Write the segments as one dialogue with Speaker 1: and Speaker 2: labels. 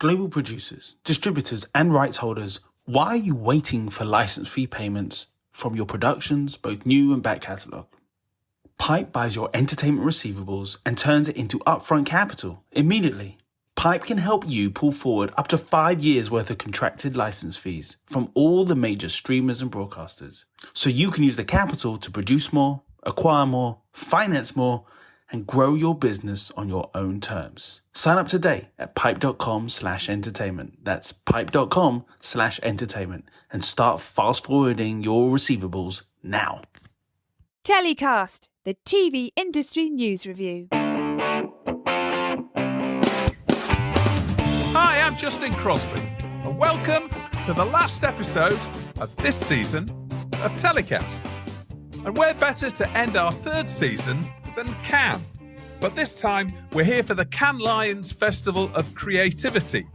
Speaker 1: Global producers, distributors, and rights holders, why are you waiting for license fee payments from your productions, both new and back catalogue? Pipe buys your entertainment receivables and turns it into upfront capital immediately. Pipe can help you pull forward up to 5 years worth of contracted license fees from all the major streamers and broadcasters, so you can use the capital to produce more, acquire more, finance more, and grow your business on your own terms. Sign up today at pipe.com/entertainment. That's pipe.com/entertainment and start fast forwarding your receivables now.
Speaker 2: TellyCast, the TV industry news review.
Speaker 3: Hi, I'm Justin Crosby, and welcome to the last episode of this season of TellyCast. And where better to end our third season than Cannes. But this time, we're here for the Cannes Lions Festival of Creativity,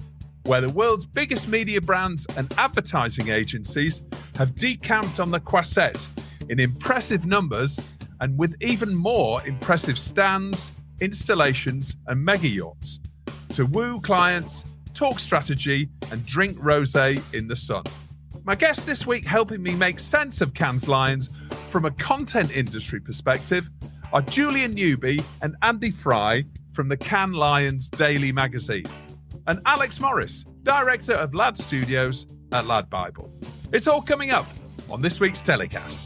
Speaker 3: where the world's biggest media brands and advertising agencies have decamped on the Croisette in impressive numbers and with even more impressive stands, installations and mega yachts to woo clients, talk strategy and drink rosé in the sun. My guests this week helping me make sense of Cannes Lions from a content industry perspective are Julian Newby and Andy Fry from the Cannes Lions Daily magazine, and Alex Morris, director of LADstudios at LADbible. It's all coming up on this week's TellyCast.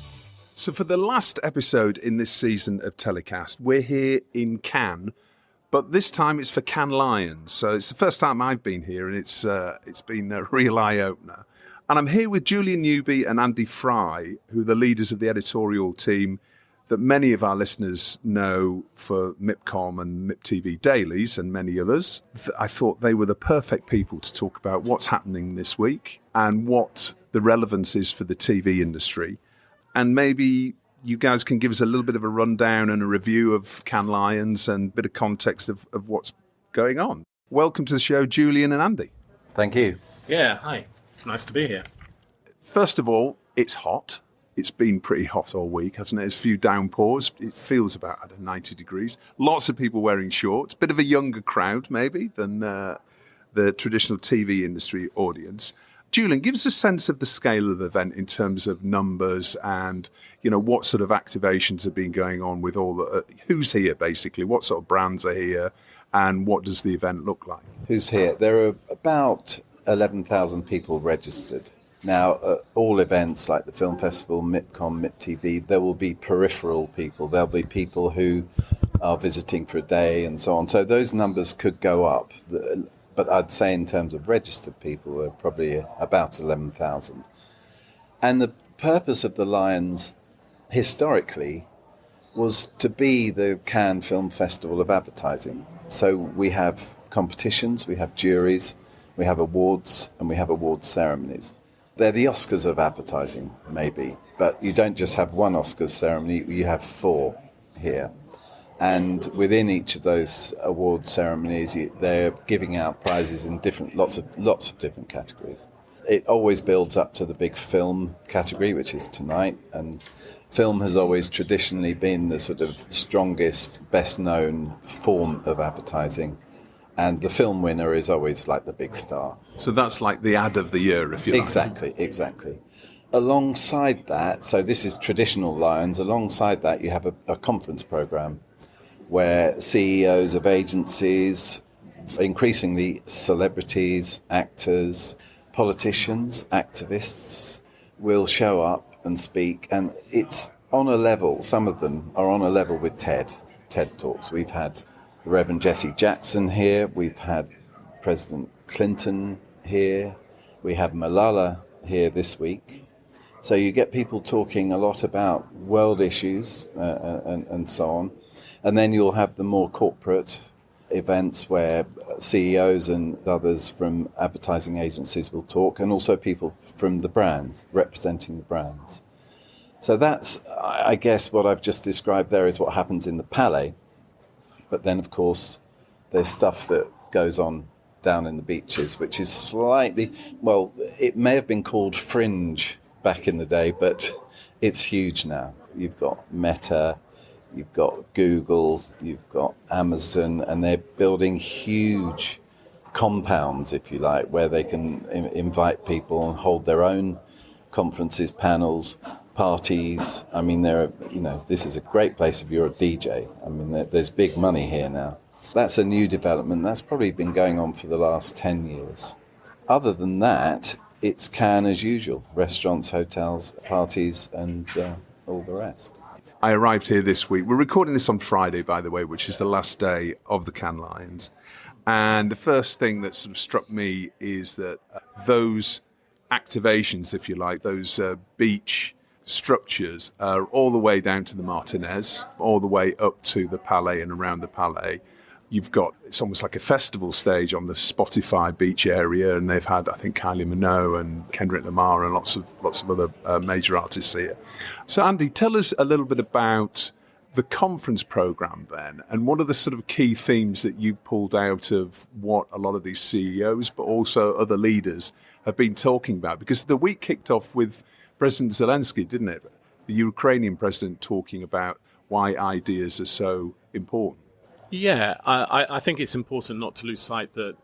Speaker 4: So for the last episode in this season of TellyCast, we're here in Cannes, but this time it's for Cannes Lions. So it's the first time I've been here, and it's been a real eye-opener. And I'm here with Julian Newby and Andy Fry, who are the leaders of the editorial team that many of our listeners know for MIPCOM and MIPTV dailies and many others. I thought they were the perfect people to talk about what's happening this week and what the relevance is for the TV industry. And maybe you guys can give us a little bit of a rundown and a review of Cannes Lions and a bit of context of what's going on. Welcome to the show, Julian and Andy.
Speaker 5: Thank you.
Speaker 6: Yeah, hi. Nice to be here.
Speaker 4: First of all, it's hot. It's been pretty hot all week, hasn't it? There's a few downpours. It feels about 90 degrees. Lots of people wearing shorts. Bit of a younger crowd, maybe, than the traditional TV industry audience. Julian, give us a sense of the scale of the event in terms of numbers and, you know, what sort of activations have been going on with all the... who's here, basically? What sort of brands are here? And what does the event look like?
Speaker 5: Who's here? There are about 11,000 people registered. Now, at all events like the film festival, MIPCOM, MIPTV, there will be peripheral people. There'll be people who are visiting for a day and so on. So those numbers could go up. But I'd say in terms of registered people, we're probably about 11,000. And the purpose of the Lions, historically, was to be the Cannes Film Festival of advertising. So we have competitions, we have juries, we have awards, and we have award ceremonies. They're the Oscars of advertising, maybe, but you don't just have one Oscars ceremony, you have 4 here. And within each of those award ceremonies, they're giving out prizes in lots of different categories. It always builds up to the big film category, which is tonight, and film has always traditionally been the sort of strongest, best-known form of advertising. And the film winner is always like the big star.
Speaker 4: So that's like the ad of the year, if you like.
Speaker 5: Exactly. Alongside that, so this is traditional Lions, alongside that you have a conference program where CEOs of agencies, increasingly celebrities, actors, politicians, activists will show up and speak. And it's on a level, some of them are on a level with TED Talks. We've had Reverend Jesse Jackson here. We've had President Clinton here. We have Malala here this week. So you get people talking a lot about world issues and so on. And then you'll have the more corporate events where CEOs and others from advertising agencies will talk, and also people from the brand, representing the brands. So that's, I guess, what I've just described there is what happens in the Palais. But then, of course, there's stuff that goes on down in the beaches, which is slightly, well, it may have been called fringe back in the day, but it's huge now. You've got Meta, you've got Google, you've got Amazon, and they're building huge compounds, if you like, where they can invite people and hold their own conferences, panels, parties. I mean, this is a great place if you're a DJ. I mean, there's big money here now. That's a new development. That's probably been going on for the last 10 years. Other than that, it's Cannes as usual. Restaurants, hotels, parties, and all the rest.
Speaker 4: I arrived here this week. We're recording this on Friday, by the way, which is the last day of the Cannes Lions. And the first thing that sort of struck me is that those activations, if you like, those beach structures are all the way down to the Martinez, all the way up to the Palais and around the Palais. You've got, it's almost like a festival stage on the Spotify beach area, and they've had, I think, Kylie Minogue and Kendrick Lamar and lots of other major artists here. So, Andy, tell us a little bit about the conference program then, and what are the sort of key themes that you pulled out of what a lot of these CEOs, but also other leaders, have been talking about? Because the week kicked off with President Zelensky, didn't it? The Ukrainian president talking about why ideas are so important.
Speaker 6: Yeah, I think it's important not to lose sight that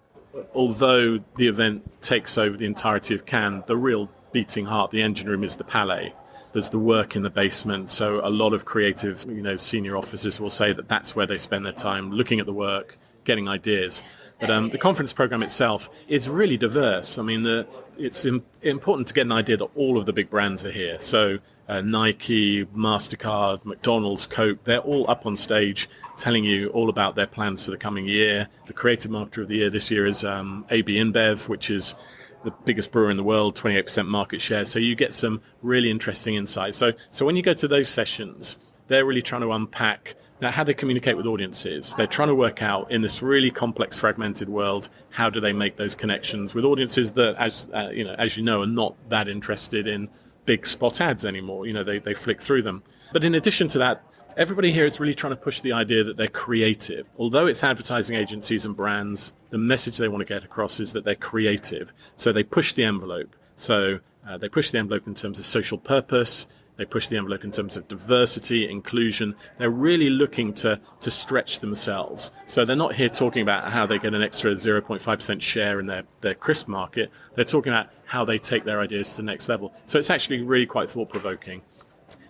Speaker 6: although the event takes over the entirety of Cannes, the real beating heart, the engine room, is the Palais. There's the work in the basement. So a lot of creative, senior officers will say that that's where they spend their time, looking at the work, getting ideas. But the conference program itself is really diverse. I mean, it's important to get an idea that all of the big brands are here. So Nike, MasterCard, McDonald's, Coke, they're all up on stage telling you all about their plans for the coming year. The creative marketer of the year this year is AB InBev, which is the biggest brewer in the world, 28% market share. So you get some really interesting insights. So when you go to those sessions, they're really trying to unpack now how they communicate with audiences. They're trying to work out in this really complex, fragmented world, how do they make those connections with audiences that, as you know, are not that interested in big spot ads anymore. They flick through them. But in addition to that, everybody here is really trying to push the idea that they're creative. Although it's advertising agencies and brands, the message they want to get across is that they're creative. So they push the envelope. So they push the envelope in terms of social purpose. They push the envelope in terms of diversity, inclusion. They're really looking to stretch themselves. So they're not here talking about how they get an extra 0.5% share in their crisp market. They're talking about how they take their ideas to the next level. So it's actually really quite thought-provoking.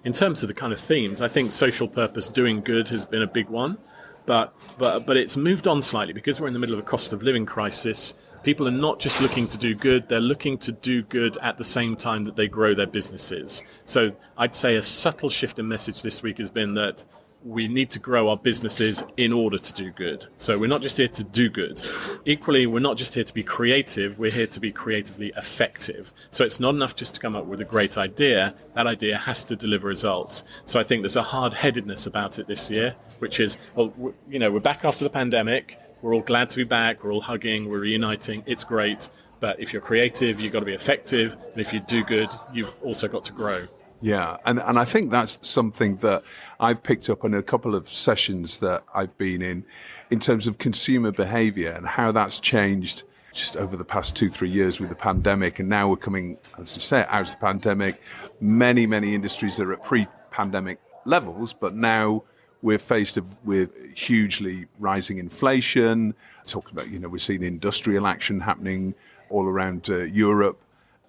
Speaker 6: In terms of the kind of themes, I think social purpose, doing good, has been a big one. But it's moved on slightly because we're in the middle of a cost of living crisis. People are not just looking to do good, they're looking to do good at the same time that they grow their businesses. So I'd say a subtle shift in message this week has been that we need to grow our businesses in order to do good. So we're not just here to do good. Equally, we're not just here to be creative, we're here to be creatively effective. So it's not enough just to come up with a great idea. That idea has to deliver results. So I think there's a hard-headedness about it this year, which is, we're back after the pandemic. We're all glad to be back. We're all hugging. We're reuniting. It's great. But if you're creative, you've got to be effective. And if you do good, you've also got to grow.
Speaker 4: Yeah, and I think that's something that I've picked up in a couple of sessions that I've been in terms of consumer behavior and how that's changed just over the past 2-3 years with the pandemic. And now we're coming, as you say, out of the pandemic. Many industries are at pre-pandemic levels, but now we're faced with hugely rising inflation. Talking about, we're seeing industrial action happening all around Europe.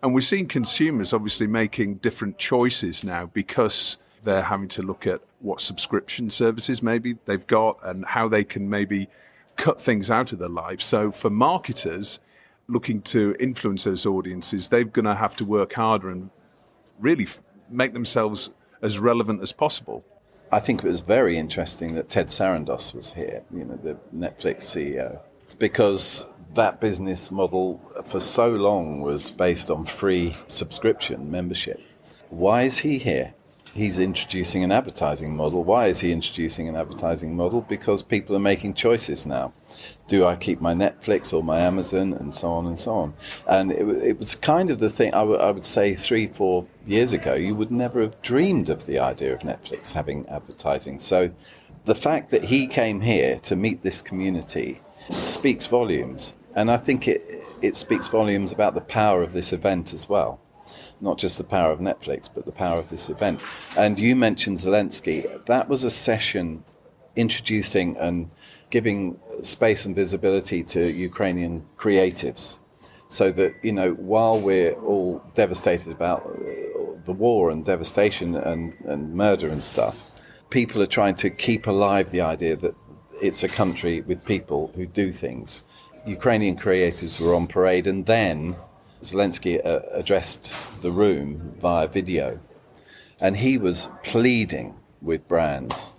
Speaker 4: And we're seeing consumers obviously making different choices now because they're having to look at what subscription services maybe they've got and how they can maybe cut things out of their lives. So for marketers looking to influence those audiences, they're going to have to work harder and really make themselves as relevant as possible.
Speaker 5: I think it was very interesting that Ted Sarandos was here, the Netflix CEO, because that business model for so long was based on free subscription membership. Why is he here? He's introducing an advertising model. Why is he introducing an advertising model? Because people are making choices now. Do I keep my Netflix or my Amazon, and so on and so on? And it was kind of the thing, I would say 3-4 years ago, you would never have dreamed of the idea of Netflix having advertising. So the fact that he came here to meet this community speaks volumes. And I think it speaks volumes about the power of this event as well. Not just the power of Netflix, but the power of this event. And you mentioned Zelensky. That was a session introducing and giving space and visibility to Ukrainian creatives, so that, while we're all devastated about the war and devastation and murder and stuff, people are trying to keep alive the idea that it's a country with people who do things. Ukrainian creators were on parade, and then Zelensky addressed the room via video, and he was pleading with brands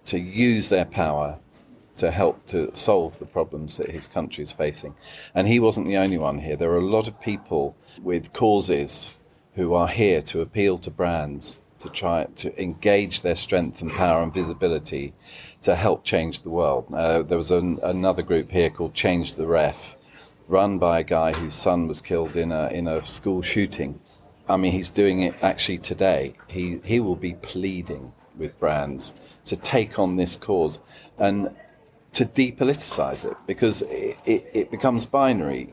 Speaker 5: to use their power to help to solve the problems that his country is facing. And he wasn't the only one here. There are a lot of people with causes who are here to appeal to brands to try to engage their strength and power and visibility to help change the world. There was another group here called Change the Ref, run by a guy whose son was killed in a school shooting. I mean, he's doing it actually today. He will be pleading with brands to take on this cause and to depoliticize it, because it becomes binary.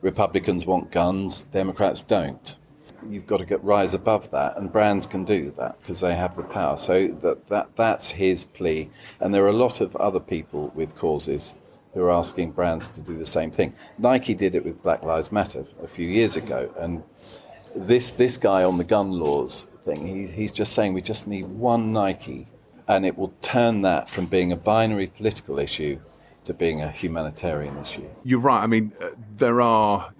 Speaker 5: Republicans want guns, Democrats don't. You've got to rise above that, and brands can do that because they have the power. So that's his plea. And there are a lot of other people with causes who are asking brands to do the same thing. Nike did it with Black Lives Matter a few years ago, and this guy on the gun laws thing, he's just saying we just need one Nike, and it will turn that from being a binary political issue to being a humanitarian issue.
Speaker 4: You're right. I mean, there are,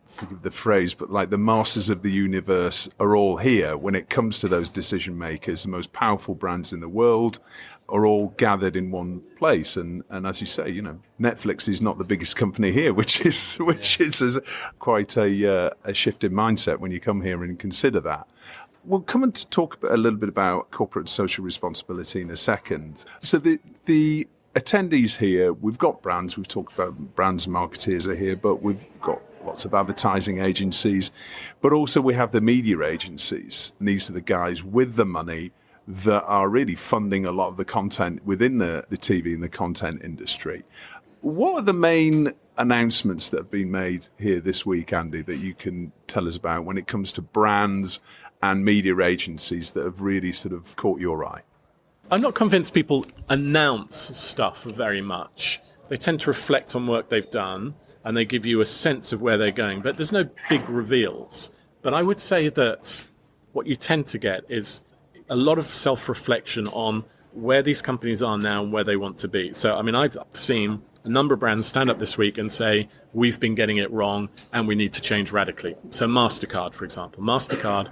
Speaker 4: forgive the phrase, but like the masters of the universe are all here when it comes to those decision makers. The most powerful brands in the world are all gathered in one place. And as you say, Netflix is not the biggest company here, which is quite a shift in mindset when you come here and consider that. We'll come and talk a little bit about corporate social responsibility in a second. So the attendees here, we've got brands, we've talked about brands and marketeers are here, but we've got lots of advertising agencies, but also we have the media agencies. And these are the guys with the money that are really funding a lot of the content within the TV and the content industry. What are the main announcements that have been made here this week, Andy, that you can tell us about when it comes to brands and media agencies that have really sort of caught your eye?
Speaker 6: I'm not convinced people announce stuff very much. They tend to reflect on work they've done, and they give you a sense of where they're going, but there's no big reveals. But I would say that what you tend to get is a lot of self-reflection on where these companies are now and where they want to be. So, I mean, I've seen a number of brands stand up this week and say, we've been getting it wrong and we need to change radically. So MasterCard, for example. MasterCard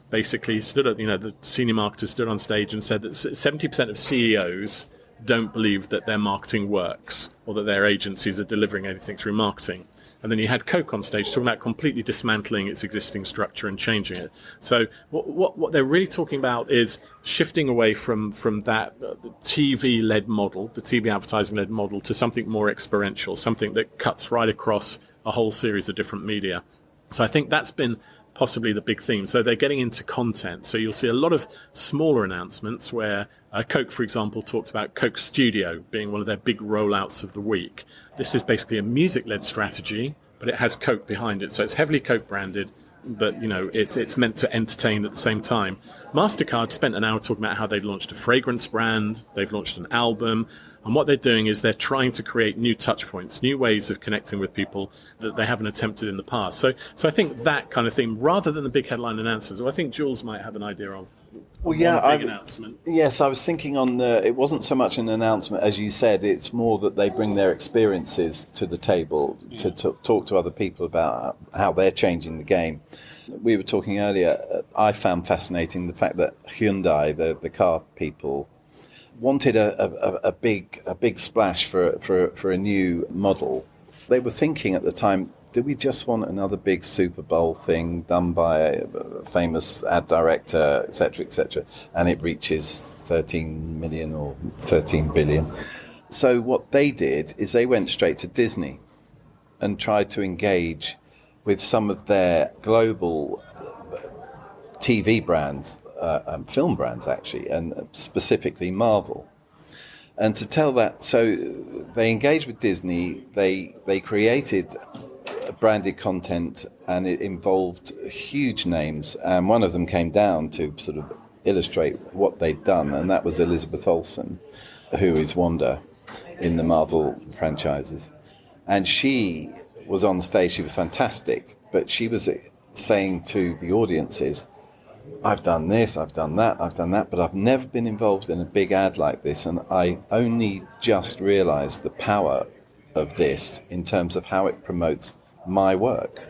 Speaker 6: basically stood at, the senior marketers stood on stage and said that 70% of CEOs don't believe that their marketing works or that their agencies are delivering anything through marketing. And then you had Coke on stage talking about completely dismantling its existing structure and changing it. So what they're really talking about is shifting away from that TV-led model, the TV advertising-led model, to something more experiential, something that cuts right across a whole series of different media. So I think that's been possibly the big theme. So they're getting into content. So you'll see a lot of smaller announcements where Coke, for example, talked about Coke Studio being one of their big rollouts of the week. This is basically a music-led strategy, but it has Coke behind it. So it's heavily Coke branded, but it's meant to entertain at the same time. MasterCard spent an hour talking about how they've launched a fragrance brand, they've launched an album, and what they're doing is they're trying to create new touch points, new ways of connecting with people that they haven't attempted in the past. So I think that kind of thing, rather than the big headline announcements, I think Jules might have an idea of big announcement.
Speaker 5: Yes, I was thinking it wasn't so much an announcement, as you said, it's more that they bring their experiences to the table to talk to other people about how they're changing the game. We were talking earlier, I found fascinating the fact that Hyundai, the car people, wanted a big splash for a new model. They were thinking at the time, do we just want another big Super Bowl thing done by a famous ad director, etc., and it reaches 13 million or 13 billion? So what they did is they went straight to Disney and tried to engage with some of their global TV brands, film brands actually, and specifically Marvel. And to tell that, so they engaged with Disney, they created branded content, and it involved huge names, and one of them came down to sort of illustrate what they've done, and that was Elizabeth Olsen. who is Wanda in the Marvel franchises. And she was on stage, she was fantastic, but she was saying to the audiences, I've done this, I've done that, but I've never been involved in a big ad like this, and I only just realised the power of this in terms of how it promotes my work.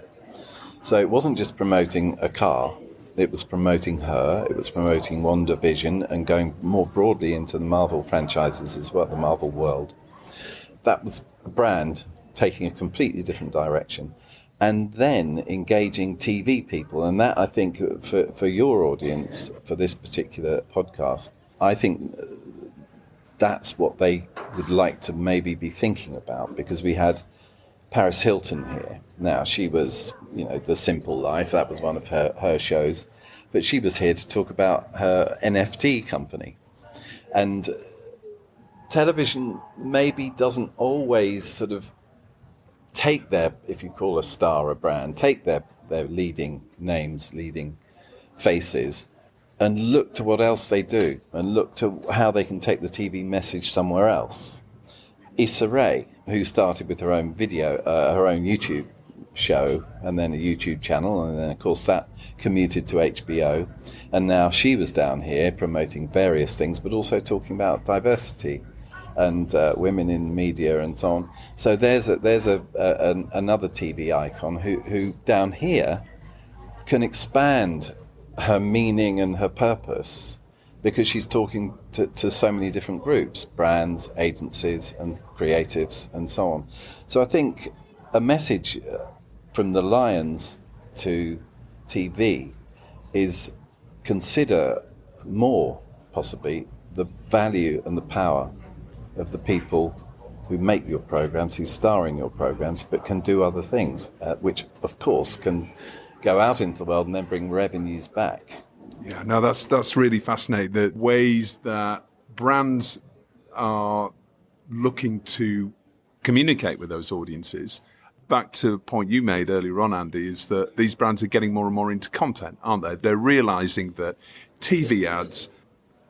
Speaker 5: So it wasn't just promoting a car, it was promoting her, it was promoting WandaVision and going more broadly into the Marvel franchises as well, the Marvel world. That was a brand taking a completely different direction. And then engaging TV people. And that, I think, for your audience, for this particular podcast, I think that's what they would like to maybe be thinking about, because we had Paris Hilton here. Now, she was, The Simple Life. That was one of her shows. But she was here to talk about her NFT company. And television maybe doesn't always sort of take their, if you call a star a brand, take their leading names, leading faces, and look to what else they do, and look to how they can take the TV message somewhere else. Issa Rae, who started with her own her own YouTube show, and then a YouTube channel, and then of course that commuted to HBO, and now she was down here promoting various things, but also talking about diversity and women in media and so on. So there's another TV icon who down here can expand her meaning and her purpose, because she's talking to so many different groups, brands, agencies and creatives and so on. So I think a message from the Lions to TV is consider more, possibly, the value and the power of the people who make your programs, who star in your programs, but can do other things, which, of course, can go out into the world and then bring revenues back.
Speaker 4: Yeah, no, that's really fascinating. The ways that brands are looking to communicate with those audiences. Back to the point you made earlier on, Andy, is that these brands are getting more and more into content, aren't they? They're realising that TV ads,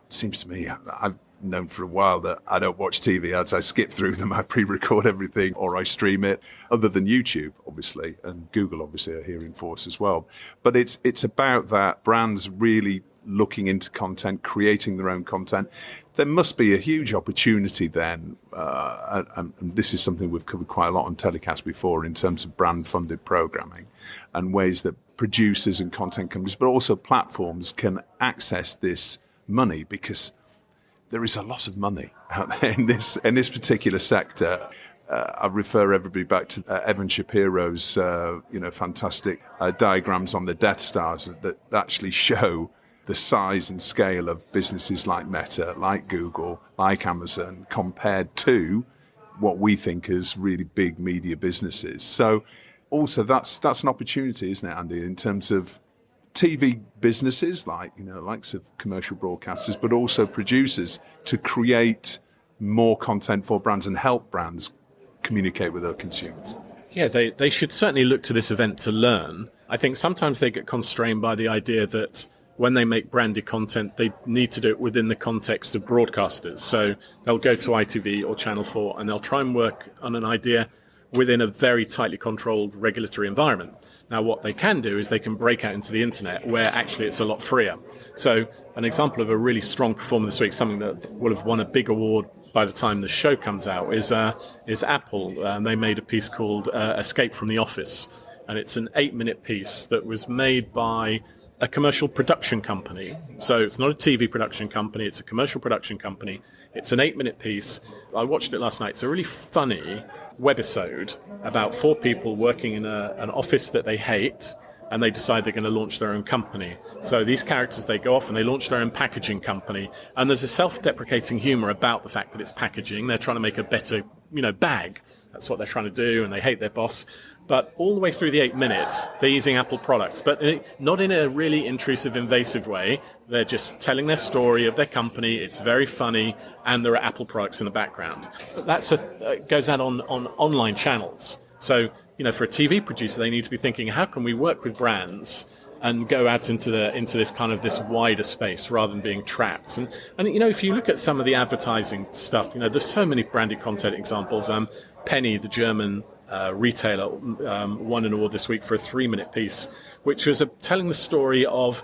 Speaker 4: seems to me, I've known for a while that I don't watch TV ads. I skip through them. I pre-record everything or I stream it, other than YouTube, obviously, and Google, obviously, are here in force as well. But it's about that, brands really looking into content, creating their own content. There must be a huge opportunity then, and this is something we've covered quite a lot on TellyCast before, in terms of brand-funded programming and ways that producers and content companies, but also platforms, can access this money, because there is a lot of money out there in this particular sector. I refer everybody back to Evan Shapiro's fantastic diagrams on the Death Stars that actually show the size and scale of businesses like Meta, like Google, like Amazon, compared to what we think is really big media businesses. So also that's an opportunity, isn't it, Andy, in terms of TV businesses, like, likes of commercial broadcasters, but also producers, to create more content for brands and help brands communicate with their consumers.
Speaker 6: Yeah, they should certainly look to this event to learn. I think sometimes they get constrained by the idea that when they make branded content, they need to do it within the context of broadcasters. So they'll go to ITV or Channel 4 and they'll try and work on an idea within a very tightly controlled regulatory environment. Now, what they can do is they can break out into the internet, where actually it's a lot freer. So an example of a really strong performer this week, something that will have won a big award by the time the show comes out, is Apple. They made a piece called Escape from the Office. And it's an 8-minute piece that was made by a commercial production company. So it's not a TV production company, it's a commercial production company. It's an 8-minute piece. I watched it last night. It's a really funny webisode about 4 people working in an office that they hate, and they decide they're going to launch their own company. So these characters, they go off and they launch their own packaging company, and there's a self-deprecating humor about the fact that it's packaging. They're trying to make a better, bag. That's what they're trying to do, and they hate their boss. But all the way through the 8 minutes, they're using Apple products, but not in a really intrusive, invasive way. They're just telling their story of their company. It's very funny, and there are Apple products in the background. But goes out on online channels. So, for a TV producer, they need to be thinking, how can we work with brands and go out into this kind of this wider space rather than being trapped. And if you look at some of the advertising stuff, there's so many branded content examples. Penny, the German retailer, won an award this week for a 3-minute piece, which was telling the story of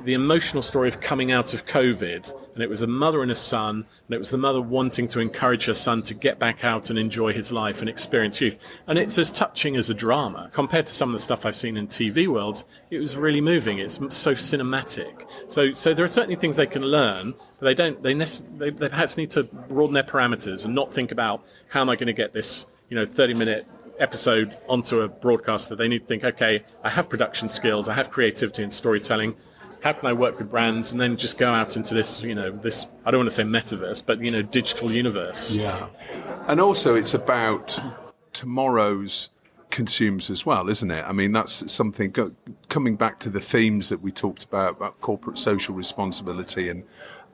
Speaker 6: the emotional story of coming out of COVID. And it was a mother and a son, and it was the mother wanting to encourage her son to get back out and enjoy his life and experience youth. And it's as touching as a drama. Compared to some of the stuff I've seen in TV worlds, it was really moving. It's so cinematic. So there are certainly things they can learn, but they perhaps need to broaden their parameters and not think about, how am I going to get this 30-minute episode onto a broadcaster. They need to think, okay, I have production skills, I have creativity and storytelling. How can I work with brands? And then just go out into this, this, I don't want to say metaverse, but, digital universe.
Speaker 4: Yeah. And also it's about tomorrow's consumers as well, isn't it? I mean, that's something, coming back to the themes that we talked about corporate social responsibility. And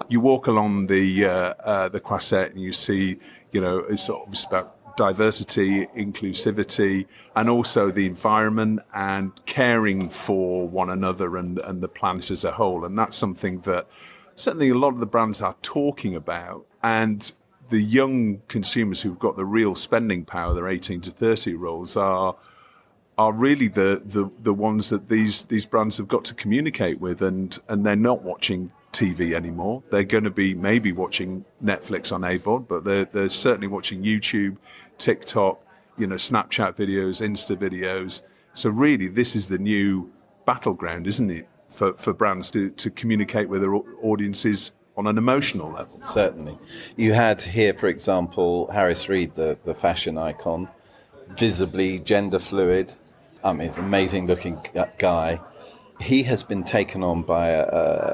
Speaker 4: you walk along the Croisette and you see, it's obviously about diversity, inclusivity, and also the environment and caring for one another and the planet as a whole. And that's something that certainly a lot of the brands are talking about. And the young consumers who've got the real spending power, their 18 to 30-year-olds, are really the ones that these brands have got to communicate with. And they're not watching TV anymore. They're going to be maybe watching Netflix on AVOD, but they're certainly watching YouTube, TikTok, Snapchat videos, Insta videos. So really, this is the new battleground, isn't it, for brands to communicate with their audiences on an emotional level?
Speaker 5: Certainly. You had here, for example, Harris Reed, the fashion icon, visibly gender fluid. He's an amazing looking guy. He has been taken on by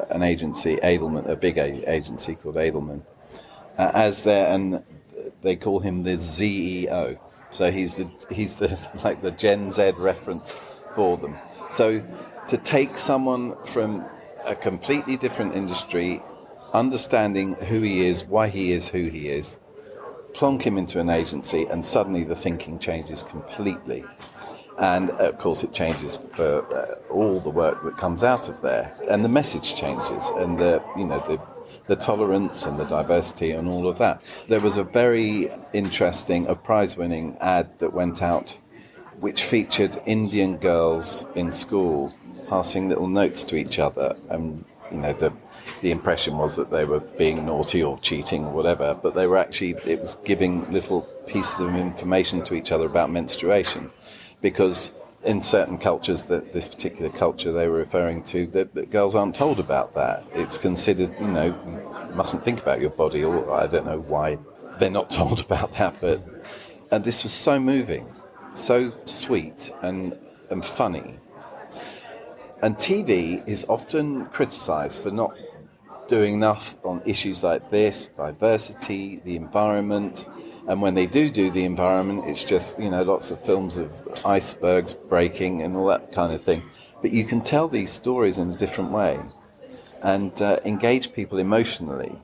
Speaker 5: an agency, Edelman, a big agency called Edelman, and they call him the ZEO. So he's the like the Gen Z reference for them. So to take someone from a completely different industry, understanding who he is, why he is who he is, plonk him into an agency, and suddenly the thinking changes completely. And of course, it changes for all the work that comes out of there, and the message changes, and the tolerance and the diversity and all of that. There was a very interesting, a prize-winning ad that went out, which featured Indian girls in school passing little notes to each other, and the impression was that they were being naughty or cheating or whatever, but they were actually, it was giving little pieces of information to each other about menstruation. Because in certain cultures, this particular culture they were referring to, that girls aren't told about that. It's considered, you mustn't think about your body, or I don't know why they're not told about that. And this was so moving, so sweet and funny. And TV is often criticised for not doing enough on issues like this, diversity, the environment. And when they do the environment, it's just, lots of films of icebergs breaking and all that kind of thing. But you can tell these stories in a different way and engage people emotionally,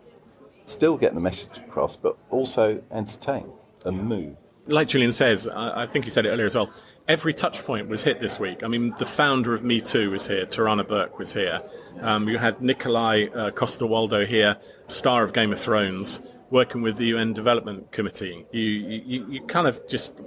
Speaker 5: still get the message across, but also entertain and move.
Speaker 6: Like Julian says, I think he said it earlier as well, every touch point was hit this week. I mean, the founder of Me Too was here, Tarana Burke was here. You had Nikolai Coster-Waldau here, star of Game of Thrones, working with the UN Development Committee. You kind of just...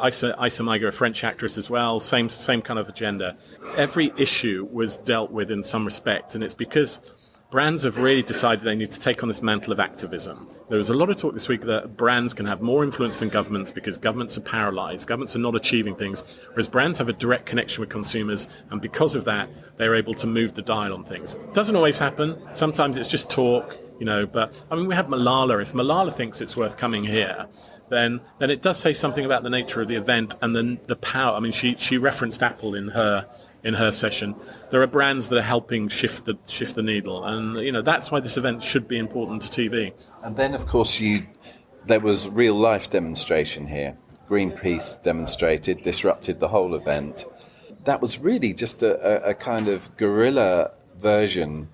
Speaker 6: Isa Meiger, a French actress as well, same kind of agenda. Every issue was dealt with in some respect, and it's because brands have really decided they need to take on this mantle of activism. There was a lot of talk this week that brands can have more influence than governments because governments are paralyzed, governments are not achieving things, whereas brands have a direct connection with consumers, and because of that, they're able to move the dial on things. It doesn't always happen. Sometimes it's just talk, but I mean, we had Malala. If Malala thinks it's worth coming here, then it does say something about the nature of the event and then the power. I mean, she referenced Apple in her session. There are brands that are helping shift the needle, and that's why this event should be important to TV.
Speaker 5: And then, of course, there was real life demonstration here. Greenpeace demonstrated, disrupted the whole event. That was really just a kind of guerrilla version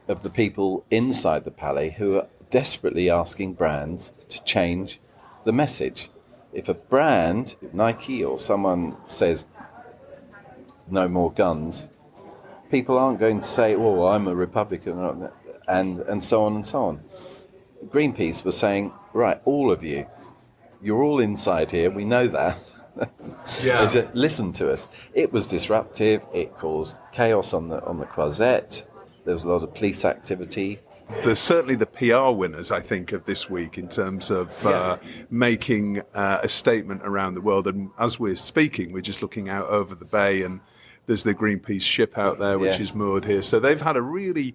Speaker 5: of the people inside the Palais who are desperately asking brands to change the message. If a brand, Nike or someone, says no more guns, people aren't going to say, "Oh, I'm a Republican," and so on and so on. Greenpeace was saying, "Right, all of you, you're all inside here. We know that."
Speaker 4: Yeah.
Speaker 5: Listen to us. It was disruptive. It caused chaos on the Croisette. There was a lot of police activity.
Speaker 4: There's certainly the PR winners, I think, of this week in terms of making a statement around the world. And as we're speaking, we're just looking out over the bay, and there's the Greenpeace ship out there, which is moored here. So they've had a really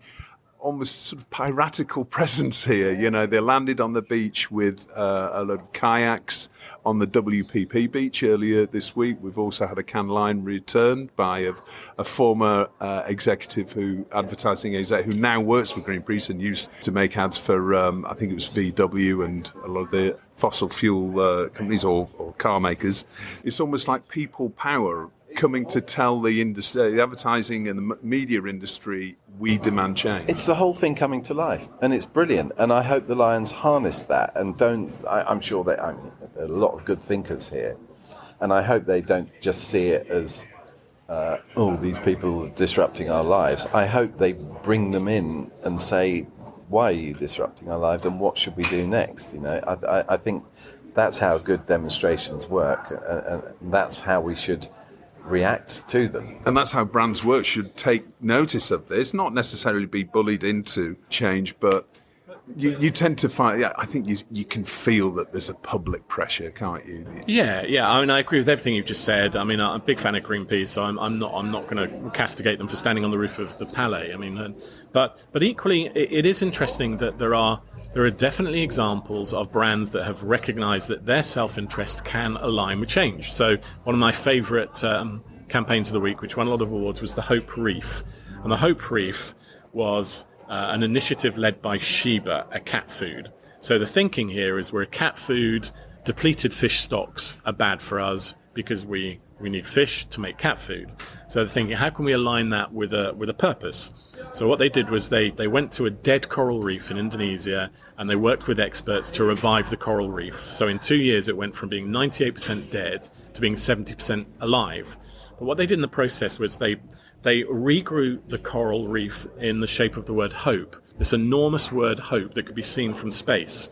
Speaker 4: almost sort of piratical presence here. You know, they landed on the beach with a lot of kayaks on the WPP beach earlier this week. We've also had a can line returned by a former advertising exec who now works for Greenpeace and used to make ads for, I think it was VW and a lot of the fossil fuel companies or car makers. It's almost like people power coming to tell the industry, the advertising and the media industry, we demand change.
Speaker 5: It's the whole thing coming to life, and it's brilliant. And I hope the Lions harness that and don't. I'm sure there are a lot of good thinkers here, and I hope they don't just see it as, these people are disrupting our lives. I hope they bring them in and say, why are you disrupting our lives, and what should we do next? You know, I think that's how good demonstrations work, and that's how we should react to them.
Speaker 4: And that's how brands work, should take notice of this, not necessarily be bullied into change, but you tend to find, I think you can feel that there's a public pressure, can't you?
Speaker 6: Yeah. I mean, I agree with everything you've just said. I mean, I'm a big fan of Greenpeace, so I'm not going to castigate them for standing on the roof of the Palais. I mean, but equally, it is interesting that there are definitely examples of brands that have recognised that their self-interest can align with change. So one of my favourite campaigns of the week, which won a lot of awards, was the Hope Reef. And the Hope Reef was an initiative led by Sheba, a cat food. So the thinking here is we're a cat food, depleted fish stocks are bad for us because we need fish to make cat food. So the thinking, how can we align that with a purpose? So what they did was they went to a dead coral reef in Indonesia, and they worked with experts to revive the coral reef. So in 2 years, it went from being 98% dead to being 70% alive. But what they did in the process was they regrew the coral reef in the shape of the word hope, this enormous word hope that could be seen from space.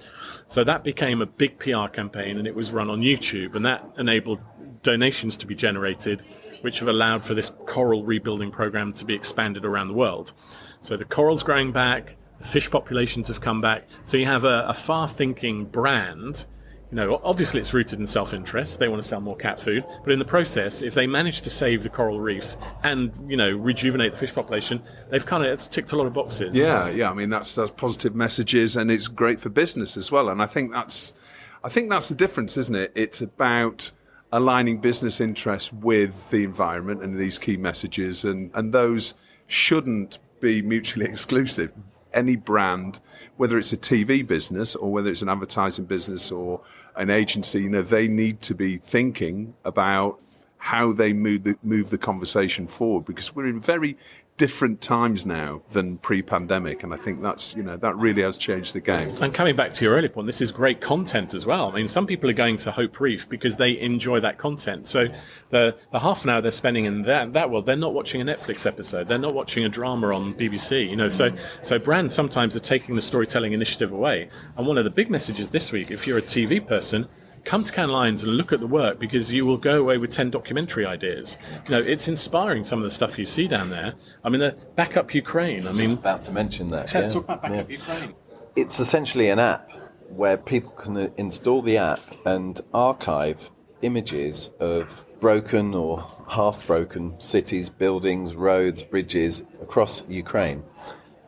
Speaker 6: So that became a big PR campaign, and it was run on YouTube, and that enabled donations to be generated, which have allowed for this coral rebuilding program to be expanded around the world. So the coral's growing back, the fish populations have come back. So you have a far-thinking brand. You know, obviously it's rooted in self-interest. They want to sell more cat food. But in the process, if they manage to save the coral reefs and, rejuvenate the fish population, it's ticked a lot of boxes.
Speaker 4: Yeah. I mean, that's positive messages, and it's great for business as well. And I think that's the difference, isn't it? It's about aligning business interests with the environment and these key messages, and those shouldn't be mutually exclusive. Any brand, whether it's a TV business or whether it's an advertising business or an agency, they need to be thinking about how they move the conversation forward, because we're in very different times now than pre-pandemic, and I think that's that really has changed the game.
Speaker 6: And coming back to your earlier point, this is great content as well. I mean, some people are going to Hope Reef because they enjoy that content. So the half an hour they're spending in that world, they're not watching a Netflix episode, they're not watching a drama on BBC. So brands sometimes are taking the storytelling initiative away. And one of the big messages this week, if you're a TV person, come to Cannes Lions and look at the work, because you will go away with 10 documentary ideas. It's inspiring, some of the stuff you see down there. I mean, back up Ukraine. I mean,
Speaker 5: about to mention that.
Speaker 6: Talk about back up Ukraine.
Speaker 5: It's essentially an app where people can install the app and archive images of broken or half-broken cities, buildings, roads, bridges across Ukraine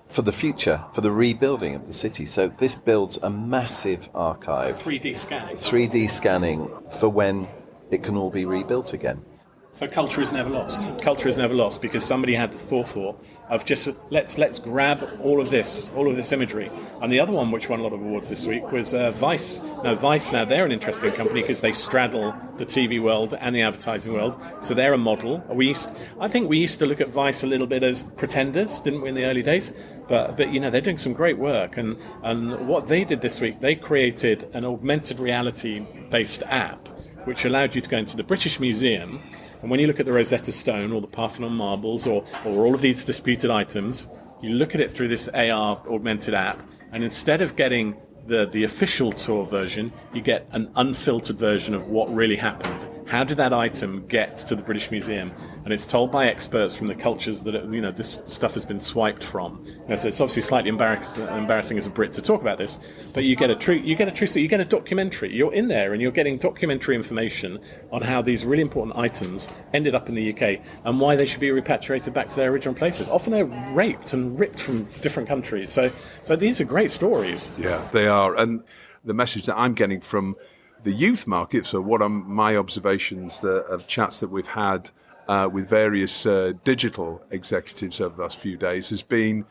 Speaker 5: for the future, for the rebuilding of the city. So this builds a massive archive. 3D scanning for when it can all be rebuilt again.
Speaker 6: So culture is never lost. Culture is never lost because somebody had the forethought of just let's grab all of this imagery. And the other one, which won a lot of awards this week, was Vice. Now Vice, they're an interesting company because they straddle the TV world and the advertising world. So they're a model. I think we used to look at Vice a little bit as pretenders, didn't we, in the early days? But they're doing some great work. And what they did this week, they created an augmented reality based app which allowed you to go into the British Museum And when you look at the Rosetta Stone or the Parthenon marbles or all of these disputed items, you look at it through this AR augmented app, and instead of getting the official tour version, you get an unfiltered version of what really happened. How did that item get to the British Museum? And it's told by experts from the cultures that this stuff has been swiped from. So it's obviously slightly embarrassing as a Brit to talk about this, but you get a documentary. You're in there and you're getting documentary information on how these really important items ended up in the UK and why they should be repatriated back to their original places. Often they're raped and ripped from different countries. So these are great stories.
Speaker 4: Yeah, they are. And the message that I'm getting from the youth market, so what are my observations of chats that we've had with various digital executives over the last few days, has been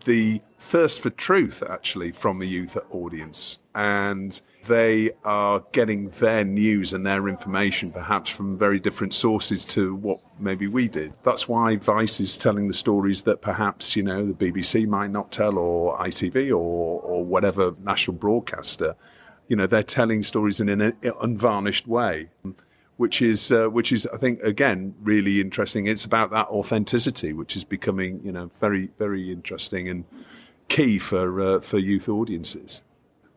Speaker 4: the thirst for truth, actually, from the youth audience. And they are getting their news and their information perhaps from very different sources to what maybe we did. That's why Vice is telling the stories that perhaps, the BBC might not tell, or ITV or whatever national broadcaster. They're telling stories in an unvarnished way, which is, I think, again, really interesting. It's about that authenticity, which is becoming, very, very interesting and key for youth audiences.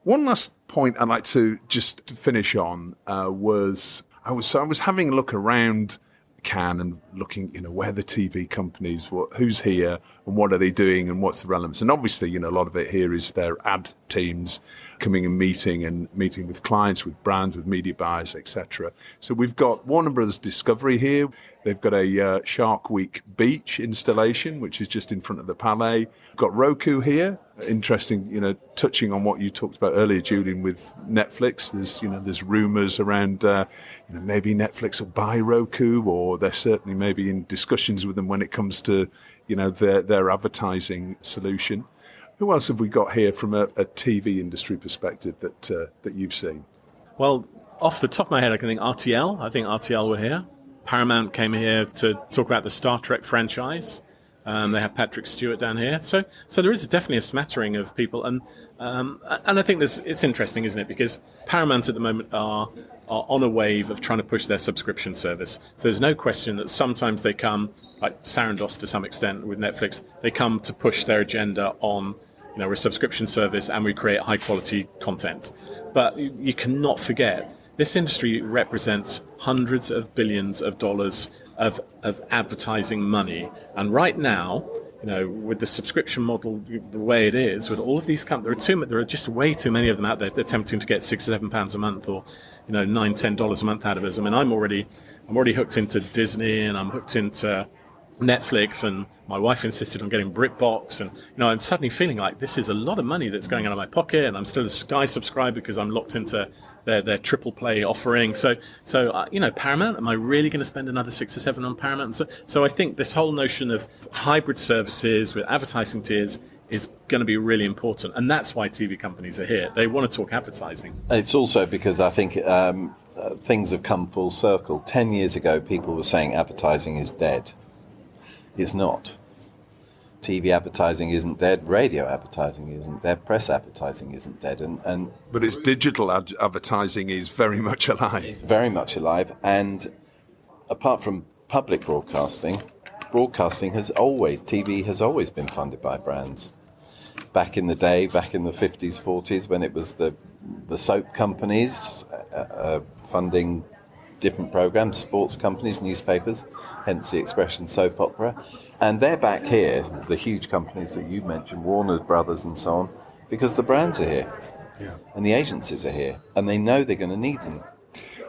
Speaker 4: One last point I'd like to just finish on was I was having a look around Cannes and looking, where the TV companies, who's here and what are they doing and what's the relevance. And obviously, a lot of it here is their ad teams coming and meeting with clients, with brands, with media buyers, etc. So we've got Warner Brothers Discovery here. They've got a Shark Week beach installation, which is just in front of the Palais. We've got Roku here. Interesting, touching on what you talked about earlier, Julian, with Netflix. There's rumours around, maybe Netflix will buy Roku, or they're certainly maybe in discussions with them when it comes to, their advertising solution. Who else have we got here from a TV industry perspective that you've seen?
Speaker 6: Well, off the top of my head, I can think RTL. I think RTL were here. Paramount came here to talk about the Star Trek franchise. They have Patrick Stewart down here. So there is definitely a smattering of people. And I think it's interesting, isn't it? Because Paramount at the moment are on a wave of trying to push their subscription service. So there's no question that sometimes they come, like Sarandos to some extent with Netflix, they come to push their agenda on, we're a subscription service and we create high quality content. But you cannot forget, this industry represents hundreds of billions of dollars of advertising money. And right now, with the subscription model the way it is, with all of these companies, there are just way too many of them out there attempting to get £6 or £7 a month, or $9-10 a month out of us. I mean, I'm already hooked into Disney, and I'm hooked into Netflix, and my wife insisted on getting BritBox, and I'm suddenly feeling like this is a lot of money that's going out of my pocket, and I'm still a Sky subscriber because I'm locked into their triple play offering. So Paramount, am I really going to spend another 6 or 7 on Paramount? So I think this whole notion of hybrid services with advertising tiers is going to be really important, and that's why TV companies are here. They want to talk advertising.
Speaker 5: It's also because I think things have come full circle. 10 years ago, people were saying advertising is dead. It's not. TV advertising isn't dead, radio advertising isn't dead, press advertising isn't dead.
Speaker 4: But it's digital advertising is very much alive.
Speaker 5: It's very much alive. And apart from public broadcasting TV has always been funded by brands. Back in the day, back in the 50s, 40s, when it was the soap companies funding different programs, sports companies, newspapers, hence the expression soap opera. And they're back here, the huge companies that you mentioned, Warner Brothers and so on, because the brands are here. Yeah. And the agencies are here, and they know they're going to need them.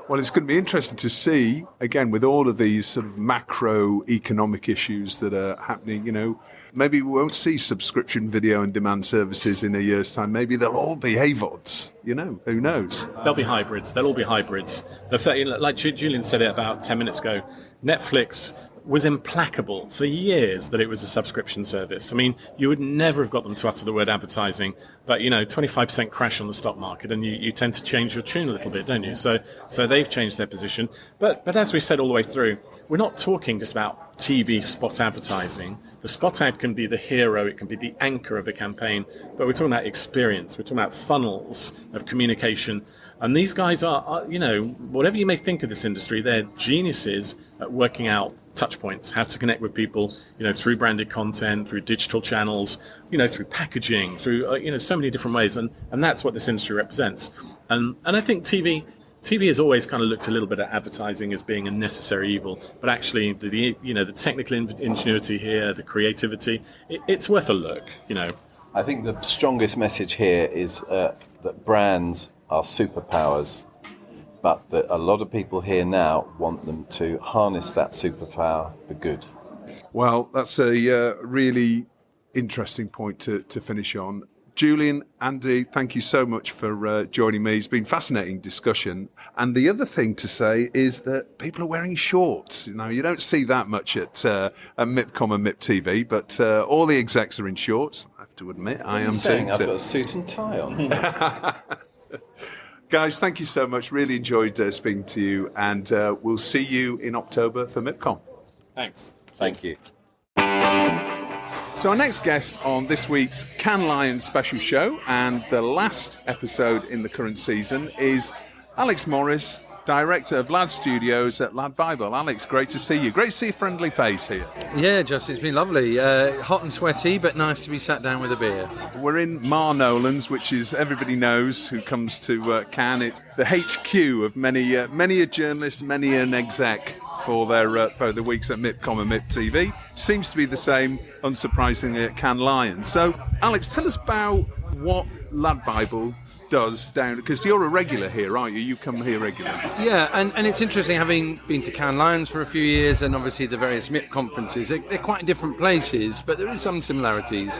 Speaker 4: Well, it's going to be interesting to see, again, with all of these sort of macroeconomic issues that are happening, maybe we won't see subscription video and demand services in a year's time. Maybe they'll all be AVODs, who knows?
Speaker 6: They'll be hybrids. They'll all be hybrids. Like Julian said it about 10 minutes ago, Netflix was implacable for years that it was a subscription service. I mean, you would never have got them to utter the word advertising, but 25% crash on the stock market, and you tend to change your tune a little bit, don't you? So they've changed their position. But as we've said all the way through, we're not talking just about TV spot advertising. The spot ad can be the hero, it can be the anchor of a campaign, but we're talking about experience, we're talking about funnels of communication. And these guys are whatever you may think of this industry, they're geniuses working out touch points, how to connect with people, through branded content, through digital channels, through packaging, through so many different ways, and that's what this industry represents. And I think TV has always kind of looked a little bit at advertising as being a necessary evil, but actually the technical ingenuity here, the creativity, it's worth a look.
Speaker 5: I think the strongest message here is that brands are superpowers, but that a lot of people here now want them to harness that superpower for good.
Speaker 4: Well, that's a really interesting point to finish on. Julian, Andy, thank you so much for joining me. It's been a fascinating discussion. And the other thing to say is that people are wearing shorts. You don't see that much at MIPCOM and MIPTV, but all the execs are in shorts. I have to admit, I am too.
Speaker 5: I've got a suit and tie on.
Speaker 4: Guys, thank you so much. Really enjoyed speaking to you. And we'll see you in October for MIPCOM.
Speaker 6: Thanks.
Speaker 5: Thank you.
Speaker 4: So our next guest on this week's Cannes Lions special show and the last episode in the current season is Alex Morris, Director of LADstudios at LADbible. Alex, great to see you. Great to see a friendly face here.
Speaker 7: Yeah, Justin, it's been lovely. Hot and sweaty, but nice to be sat down with a beer.
Speaker 4: We're in Mar Nolan's, which is, everybody knows who comes to Cannes. It's the HQ of many a journalist, many an exec for the weeks at MIPCOM and MIPTV. Seems to be the same, unsurprisingly, at Cannes Lions. So, Alex, tell us about what LADbible does down, because you're a regular here, aren't you? You come here regularly.
Speaker 7: Yeah, and it's interesting, having been to Cannes Lions for a few years and obviously the various MIP conferences, they're quite different places, but there is some similarities.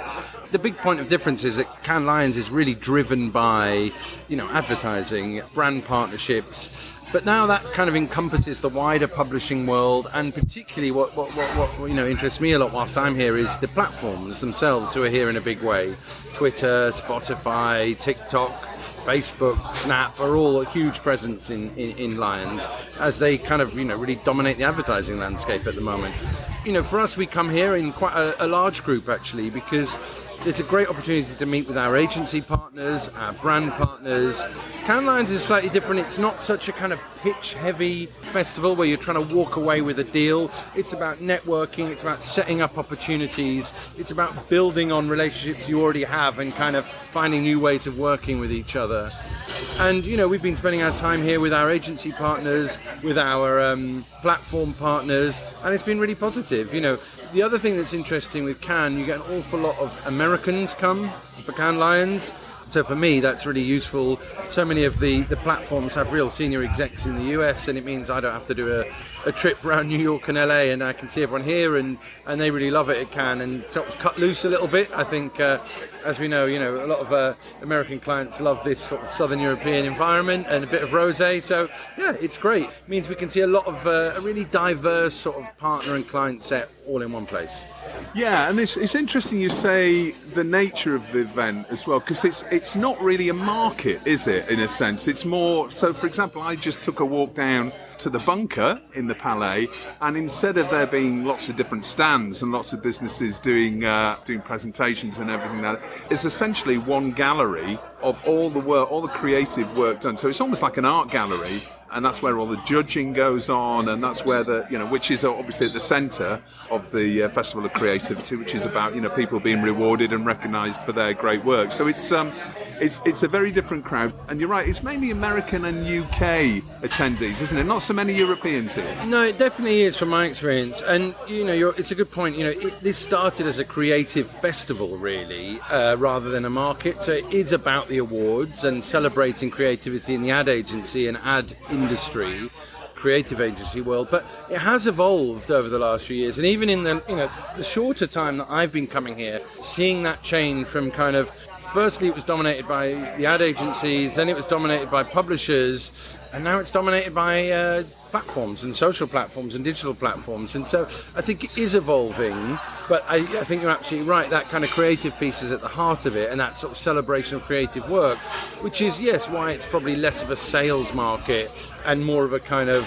Speaker 7: The big point of difference is that Cannes Lions is really driven by, advertising, brand partnerships. But now that kind of encompasses the wider publishing world, and particularly what interests me a lot whilst I'm here is the platforms themselves who are here in a big way. Twitter, Spotify, TikTok, Facebook, Snap are all a huge presence in Lions as they kind of really dominate the advertising landscape at the moment. For us, we come here in quite a large group actually, because it's a great opportunity to meet with our agency partners, our brand partners. Cannes Lions is slightly different. It's not such a kind of pitch-heavy festival where you're trying to walk away with a deal. It's about networking. It's about setting up opportunities. It's about building on relationships you already have and kind of finding new ways of working with each other. And, we've been spending our time here with our agency partners, with our platform partners, and it's been really positive. The other thing that's interesting with Cannes, you get an awful lot of Americans come for Cannes Lions. So for me, that's really useful. So many of the platforms have real senior execs in the US, and it means I don't have to do a trip around New York and LA, and I can see everyone here, and they really love it at Cannes and sort of cut loose a little bit. I think, as we know, a lot of American clients love this sort of Southern European environment and a bit of rosé. So yeah, it's great. It means we can see a lot of a really diverse sort of partner and client set all in one place.
Speaker 4: Yeah, and it's interesting you say the nature of the event as well, because it's not really a market, is it, in a sense? It's more, so for example, I just took a walk down to the bunker in the Palais, and instead of there being lots of different stands and lots of businesses doing presentations and everything, that it's essentially one gallery of all the work, all the creative work done. So it's almost like an art gallery, and that's where all the judging goes on, and that's where which is obviously at the centre of the Festival of Creativity, which is about people being rewarded and recognised for their great work. So it's a very different crowd, and you're right, it's mainly American and UK attendees, isn't it? Not so many Europeans here.
Speaker 7: No, it definitely is from my experience, and it's a good point. This started as a creative festival, really, rather than a market. So it is about the awards and celebrating creativity in the ad agency and ad industry, creative agency world, but it has evolved over the last few years, and even in the shorter time that I've been coming here, seeing that change from kind of, firstly it was dominated by the ad agencies, then it was dominated by publishers, and now it's dominated by platforms and social platforms and digital platforms. And so I think it is evolving, but I think you're absolutely right, that kind of creative piece is at the heart of it, and that sort of celebration of creative work, which is, yes, why it's probably less of a sales market and more of a kind of,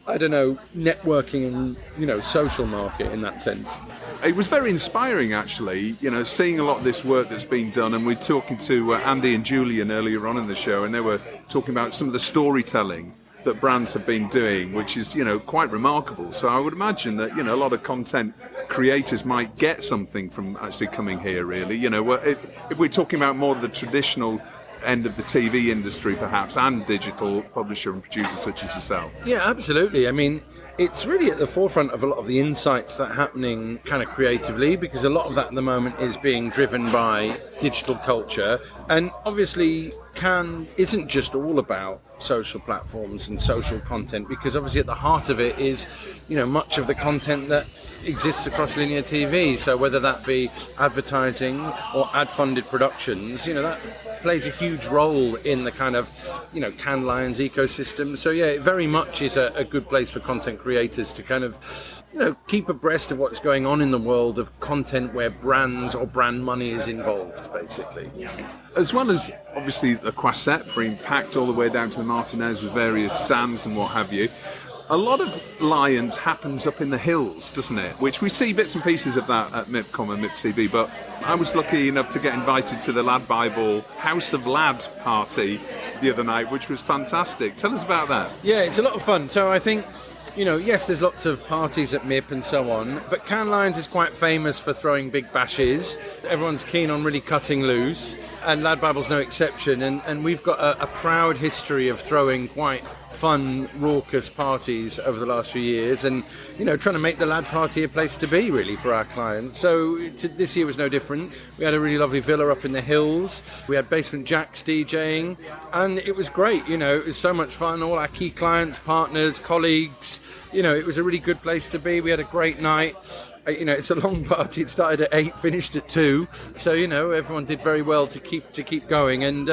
Speaker 7: networking and, social market in that sense.
Speaker 4: It was very inspiring, actually, seeing a lot of this work that's been done. And we're talking to Andy and Julian earlier on in the show, and they were talking about some of the storytelling that brands have been doing, which is, quite remarkable. So I would imagine that, a lot of content creators might get something from actually coming here, really. If we're talking about more of the traditional end of the TV industry, perhaps, and digital publisher and producer such as yourself.
Speaker 7: Yeah, absolutely. I mean, it's really at the forefront of a lot of the insights that are happening kind of creatively, because a lot of that at the moment is being driven by digital culture. And obviously, Cannes isn't just all about social platforms and social content, because obviously at the heart of it is, much of the content that exists across linear TV. So whether that be advertising or ad-funded productions, that plays a huge role in the kind of, Cannes Lions ecosystem. So yeah, it very much is a good place for content creators to kind of, keep abreast of what's going on in the world of content where brands or brand money is involved, basically.
Speaker 4: As well as, obviously, the Croisette being packed all the way down to the Martinez with various stands and what have you, a lot of Lions happens up in the hills, doesn't it? Which we see bits and pieces of that at MIPCOM and MIPTV, but I was lucky enough to get invited to the LADbible House of Lad party the other night, which was fantastic. Tell us about that.
Speaker 7: Yeah, it's a lot of fun. So I think, yes, there's lots of parties at MIP and so on, but Cannes Lions is quite famous for throwing big bashes. Everyone's keen on really cutting loose, and LADbible's no exception. And we've got a proud history of throwing quite fun, raucous parties over the last few years, and trying to make the Lad party a place to be, really, for our clients. So this year was no different. We had a really lovely villa up in the hills. We had Basement Jacks DJing, and it was great. It was so much fun. All our key clients, partners, colleagues. It was a really good place to be. We had a great night. It's a long party. It started at 8, finished at 2. So, everyone did very well to keep going. And,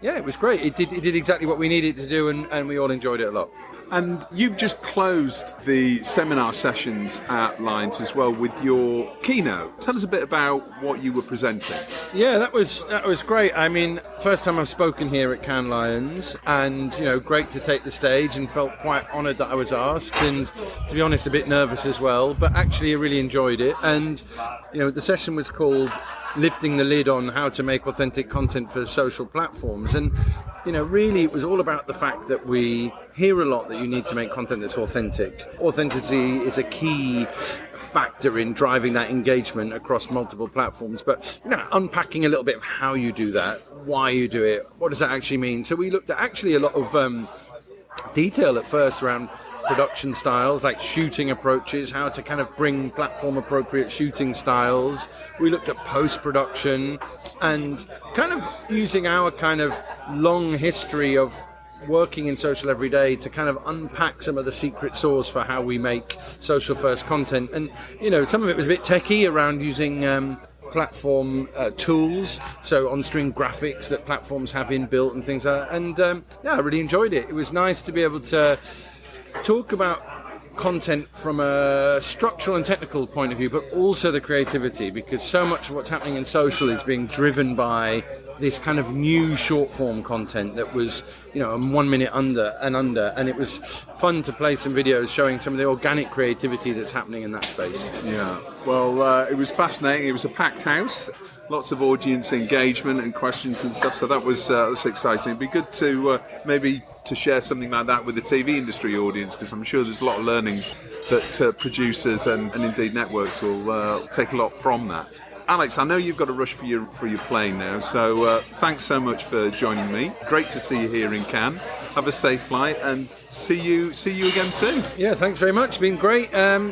Speaker 7: it was great. It did exactly what we needed to do, and we all enjoyed it a lot.
Speaker 4: And you've just closed the seminar sessions at Lions as well with your keynote. Tell us a bit about what you were presenting.
Speaker 7: Yeah, that was great. I mean, first time I've spoken here at Cannes Lions, and great to take the stage, and felt quite honoured that I was asked, and to be honest, a bit nervous as well. But actually, I really enjoyed it. And the session was called "Lifting the Lid on How to Make Authentic Content for Social Platforms," and really it was all about the fact that we hear a lot that you need to make content that's authentic. Authenticity is a key factor in driving that engagement across multiple platforms, but unpacking a little bit of how you do that, why you do it, what does that actually mean. So we looked at actually a lot of detail at first around production styles, like shooting approaches, how to kind of bring platform appropriate shooting styles. We looked at post-production and kind of using our kind of long history of working in social every day to kind of unpack some of the secret sauce for how we make social first content. And some of it was a bit techie around using platform tools, so on-screen graphics that platforms have inbuilt and things like that. And I really enjoyed it. It was nice to be able to talk about content from a structural and technical point of view, but also the creativity, because so much of what's happening in social is being driven by this kind of new short form content that was 1 minute under, and it was fun to play some videos showing some of the organic creativity that's happening in that space.
Speaker 4: Yeah, well, it was fascinating. It was a packed house, lots of audience engagement and questions and stuff, so that was exciting. It'd be good to maybe to share something like that with the TV industry audience, because I'm sure there's a lot of learnings that producers and indeed networks will take a lot from that. Alex, I know you've got to rush for your plane now, so thanks so much for joining me. Great to see you here in Cannes. Have a safe flight, and see you again soon.
Speaker 7: Yeah, thanks very much. It's been great.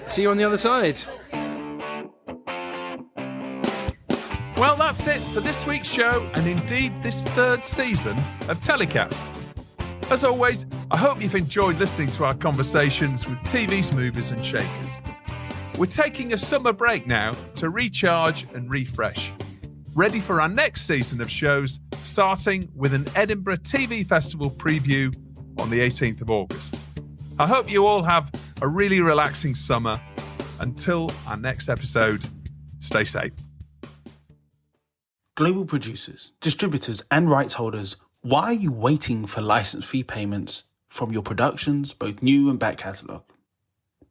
Speaker 7: See you on the other side.
Speaker 3: Well, that's it for this week's show, and indeed this third season of TellyCast. As always, I hope you've enjoyed listening to our conversations with TV's movers and shakers. We're taking a summer break now to recharge and refresh. Ready for our next season of shows, starting with an Edinburgh TV Festival preview on the 18th of August. I hope you all have a really relaxing summer. Until our next episode, stay safe.
Speaker 1: Global producers, distributors, and rights holders, why are you waiting for license fee payments from your productions, both new and back catalogue?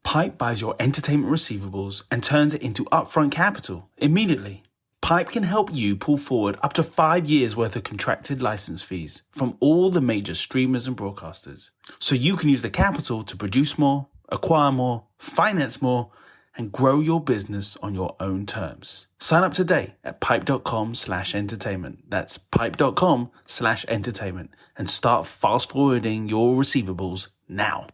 Speaker 1: Pipe buys your entertainment receivables and turns it into upfront capital immediately. Pipe Pipe can help you pull forward up to 5 years worth of contracted license fees from all the major streamers and broadcasters, so you can use the capital to produce more, acquire more, finance more, and grow your business on your own terms. Sign up today at pipe.com/entertainment. That's pipe.com/entertainment and start fast forwarding your receivables now.